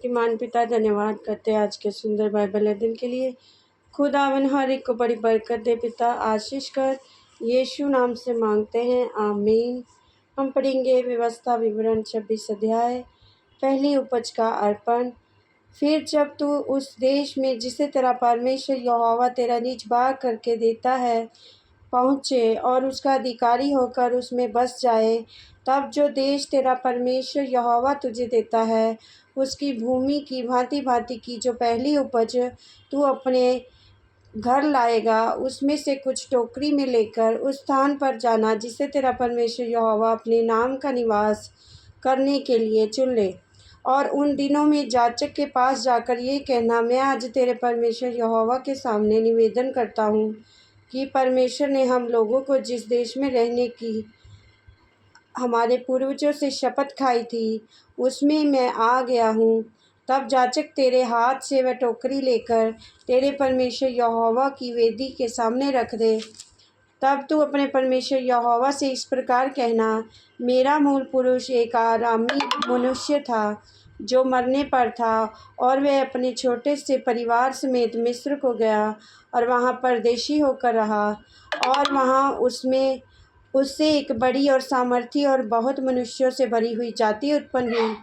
शक्तिमान पिता धन्यवाद करते हैं आज के सुंदर बाइबल अध्ययन के लिए। खुदावन हर एक को बड़ी बरकत दे पिता, आशीष कर यीशु नाम से मांगते हैं, आमीन। हम पढ़ेंगे व्यवस्था विवरण 26 अध्याय, पहली उपज का अर्पण। फिर जब तू उस देश में जिसे तेरा परमेश्वर यहोवा तेरा निज भाग करके देता है पहुँचे और उसका अधिकारी होकर उसमें बस जाए, तब जो देश तेरा परमेश्वर यहोवा तुझे देता है उसकी भूमि की भांति भांति की जो पहली उपज तू अपने घर लाएगा, उसमें से कुछ टोकरी में लेकर उस स्थान पर जाना जिसे तेरा परमेश्वर यहोवा अपने नाम का निवास करने के लिए चुन ले। और उन दिनों में याजक के पास जाकर ये कहना, मैं आज तेरे परमेश्वर यहोवा के सामने निवेदन करता हूँ कि परमेश्वर ने हम लोगों को जिस देश में रहने की हमारे पूर्वजों से शपथ खाई थी उसमें मैं आ गया हूँ। तब याजक तेरे हाथ से वह टोकरी लेकर तेरे परमेश्वर यहोवा की वेदी के सामने रख दे। तब तू अपने परमेश्वर यहोवा से इस प्रकार कहना, मेरा मूल पुरुष एक आरामी मनुष्य था जो मरने पर था, और वह अपने छोटे से परिवार समेत मिस्र को गया और वहाँ परदेशी होकर रहा। और वहाँ उससे एक बड़ी और सामर्थी और बहुत मनुष्यों से भरी हुई जाति उत्पन्न हुई।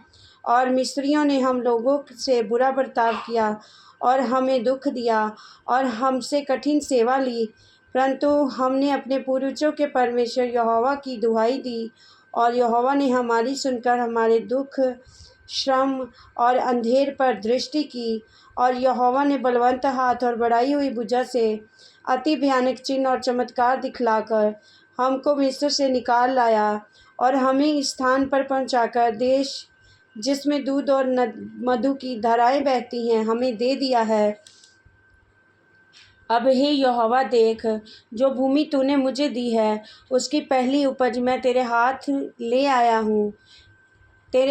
और मिस्रियों ने हम लोगों से बुरा बर्ताव किया और हमें दुख दिया और हमसे कठिन सेवा ली, परंतु हमने अपने पूर्वजों के परमेश्वर यहोवा की दुहाई दी, और यहोवा ने हमारी सुनकर हमारे दुख, श्रम और अंधेर पर दृष्टि की। और यहोवा ने बलवन्त हाथ और बढ़ाई हुई भुजा से अति भयानक चिन्ह और चमत्कार दिखलाकर हमको मिस्र से निकाल लाया और हमें इस स्थान पर पहुंचाकर देश जिसमें दूध और मधु की धाराएं बहती हैं हमें दे दिया है। अब हे यहोवा देख, जो भूमि तूने मुझे दी है उसकी पहली उपज मैं तेरे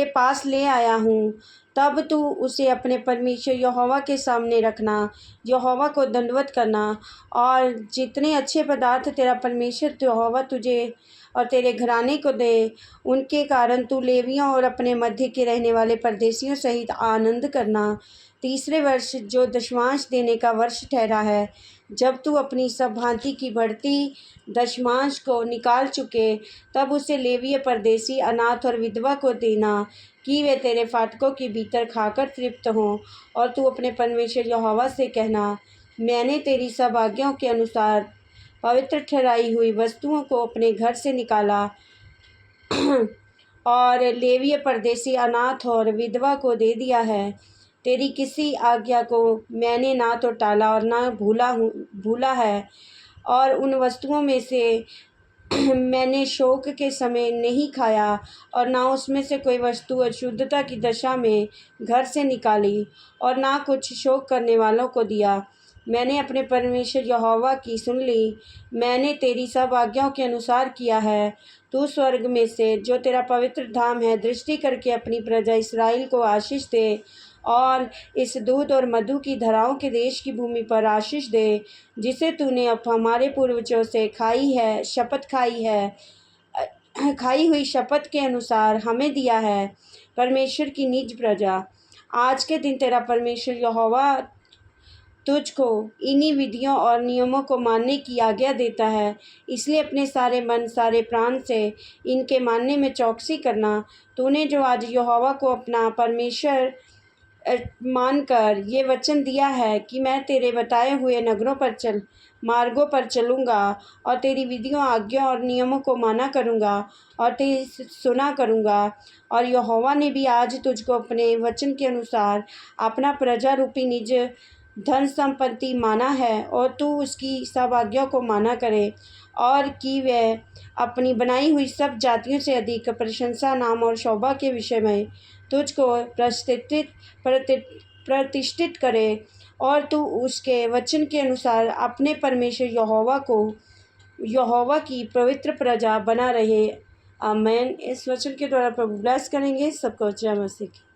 पास ले आया हूँ। तब तू उसे अपने परमेश्वर यहोवा के सामने रखना, यहोवा को दंडवत करना, और जितने अच्छे पदार्थ तेरा परमेश्वर यहोवा तुझे और तेरे घराने को दे, उनके कारण तू लेवियों और अपने मध्य के रहने वाले परदेशियों सहित आनंद करना। तीसरे वर्ष जो दशमांश देने का वर्ष ठहरा है, जब तू अपनी सब भांति की बढ़ती दशमांश को निकाल चुके, तब उसे लेवीय, परदेशी, अनाथ और विधवा को देना कि वे तेरे फाटकों के भीतर खाकर तृप्त हों। और तू अपने परमेश्वर यहोवा से कहना, मैंने तेरी सब आज्ञाओं के अनुसार पवित्र ठहराई हुई वस्तुओं को अपने घर से निकाला और लेवीय, परदेशी, अनाथ और विधवा को दे दिया है। तेरी किसी आज्ञा को मैंने ना तो टाला और ना भूला है। और उन वस्तुओं में से मैंने शोक के समय नहीं खाया और ना उसमें से कोई वस्तु अशुद्धता की दशा में घर से निकाली और ना कुछ शोक करने वालों को दिया। मैंने अपने परमेश्वर यहोवा की सुन ली। मैंने तेरी सब आज्ञाओं के अनुसार किया है। तू स्वर्ग में से जो तेरा पवित्र धाम है दृष्टि करके अपनी प्रजा इस्राएल को आशीष दे, और इस दूध और मधु की धाराओं के देश की भूमि पर आशीष दे जिसे तूने अब हमारे पूर्वजों से खाई हुई शपथ के अनुसार हमें दिया है, परमेश्वर की निज प्रजा। आज के दिन तेरा परमेश्वर यहोवा तुझको इन्हीं विधियों और नियमों को मानने की आज्ञा देता है, इसलिए अपने सारे मन, सारे प्राण से इनके मानने में चौकसी करना। तूने जो आज यहोवा को अपना परमेश्वर मानकर ये वचन दिया है कि मैं तेरे बताए हुए मार्गों पर चलूँगा और तेरी विधियों, आज्ञाओं और नियमों को माना करूँगा और तेरी सुना करूँगा। और यहोवा ने भी आज तुझको अपने वचन के अनुसार अपना प्रजा रूपी निज धन संपत्ति माना है, और तू उसकी सब आज्ञाओं को माना करे, और कि वह अपनी बनाई हुई सब जातियों से अधिक प्रशंसा, नाम और शोभा के विषय में तुझको प्रतिष्ठित करे, और तू उसके वचन के अनुसार अपने परमेश्वर यहोवा की पवित्र प्रजा बना रहे। आमीन। इस वचन के द्वारा प्रभु ब्लेस करेंगे सबको। जय मसीह।